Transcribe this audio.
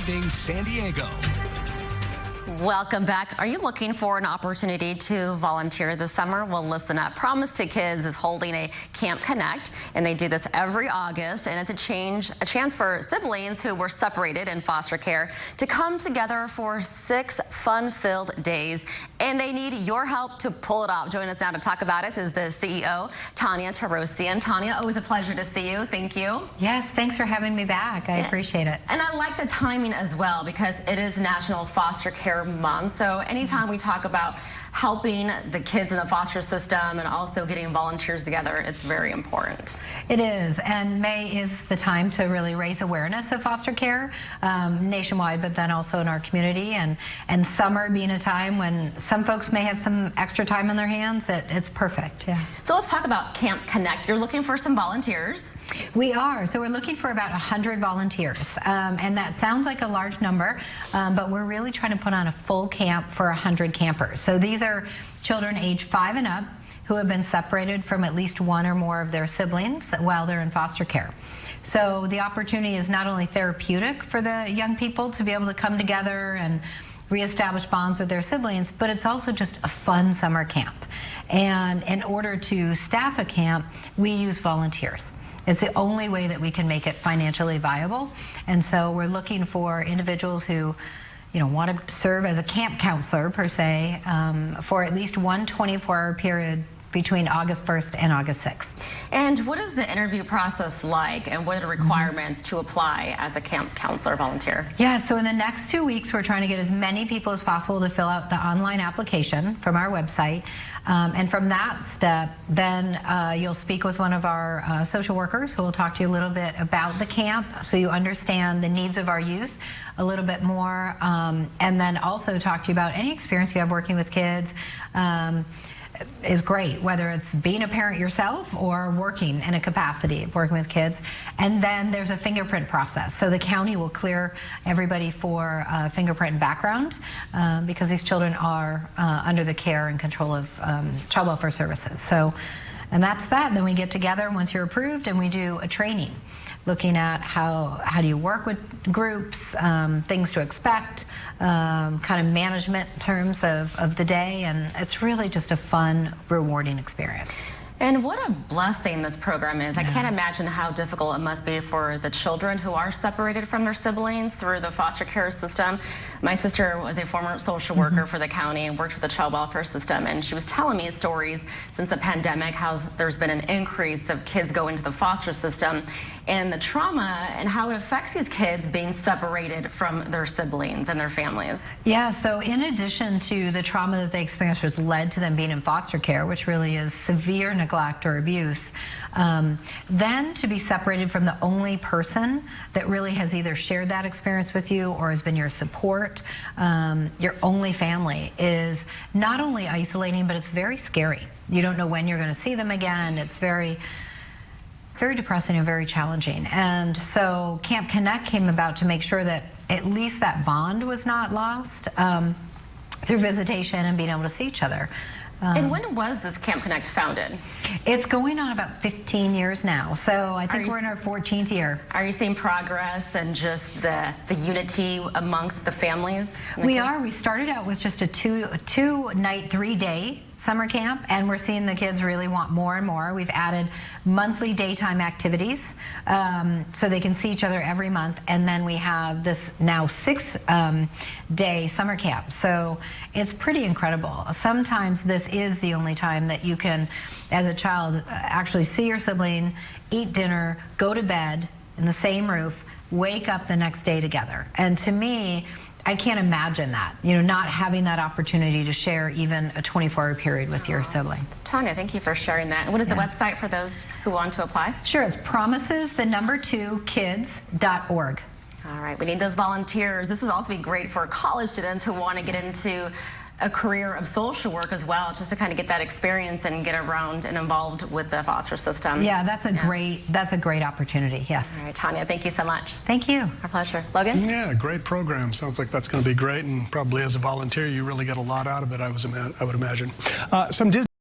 Evening San Diego. Welcome back. Are you looking for an opportunity to volunteer this summer? Well, listen up. Promises2Kids is holding a Camp Connect, and they do this every August, and it's a chance for siblings who were separated in foster care to come together for 6 fun-filled days, and they need your help to pull it off. Joining us now to talk about it is the CEO, Tonya Torosian. Tonya, always a pleasure to see you. Thank you. Yes, thanks for having me back. I appreciate it. And I like the timing as well because it is National Foster Care Month. So anytime we talk about helping the kids in the foster system and also getting volunteers together, it's very important. It is, and May is the time to really raise awareness of foster care nationwide, but then also in our community, and summer being a time when some folks may have some extra time on their hands, it's perfect. Yeah. So let's talk about Camp Connect. You're looking for some volunteers. We are. So we're looking for about 100 volunteers, and that sounds like a large number, but we're really trying to put on a full camp for 100 campers. So these are children age 5 and up who have been separated from at least one or more of their siblings while they're in foster care. So the opportunity is not only therapeutic for the young people to be able to come together and reestablish bonds with their siblings, but it's also just a fun summer camp. And in order to staff a camp, we use volunteers. It's the only way that we can make it financially viable. And so we're looking for individuals who want to serve as a camp counselor, per se, for at least one 24-hour period between August 1st and August 6th. And what is the interview process like, and what are the requirements to apply as a camp counselor volunteer? Yeah, so in the next 2 weeks, we're trying to get as many people as possible to fill out the online application from our website. And from that step, then you'll speak with one of our social workers who will talk to you a little bit about the camp so you understand the needs of our youth a little bit more, and then also talk to you about any experience you have working with kids. Is great, whether it's being a parent yourself or working in a capacity of working with kids. And then there's a fingerprint process. So the county will clear everybody for fingerprint and background because these children are under the care and control of child welfare services. So, and that's that. Then we get together once you're approved and we do a training looking at how do you work with groups, things to expect, kind of management in terms of the day, and it's really just a fun, rewarding experience. And what a blessing this program is. I can't imagine how difficult it must be for the children who are separated from their siblings through the foster care system. My sister was a former social worker for the county and worked with the child welfare system, and she was telling me stories since the pandemic, how there's been an increase of kids going into the foster system and the trauma and how it affects these kids being separated from their siblings and their families. Yeah, so in addition to the trauma that they experienced, which led to them being in foster care, which really is severe neglect or abuse, then to be separated from the only person that really has either shared that experience with you or has been your support, your only family, is not only isolating, but it's very scary. You don't know when you're going to see them again. It's very depressing and very challenging. And so Camp Connect came about to make sure that at least that bond was not lost through visitation and being able to see each other. And when was this Camp Connect founded? It's going on about 15 years now, so I think we're in our 14th year. Are you seeing progress and just the unity amongst the families? We are. We started out with just a two-night, 3-day summer camp, and we're seeing the kids really want more and more. We've added monthly daytime activities so they can see each other every month, and then we have this now 6-day summer camp. So it's pretty incredible. Sometimes this is the only time that you can, as a child, actually see your sibling, eat dinner, go to bed in the same roof, wake up the next day together. And to me, I can't imagine that, not having that opportunity to share even a 24-hour period with your sibling. Tonya, thank you for sharing that. And what is the website for those who want to apply? Sure, it's Promises2Kids.org. All right, we need those volunteers. This would also be great for college students who want to get into a career of social work as well, just to kind of get that experience and get around and involved with the foster system. Yeah, that's a great opportunity. Yes. All right, Tonya, thank you so much. Thank you. Our pleasure. Logan? Yeah, great program. Sounds like that's going to be great, and probably as a volunteer, you really get a lot out of it, I would imagine. Some Disney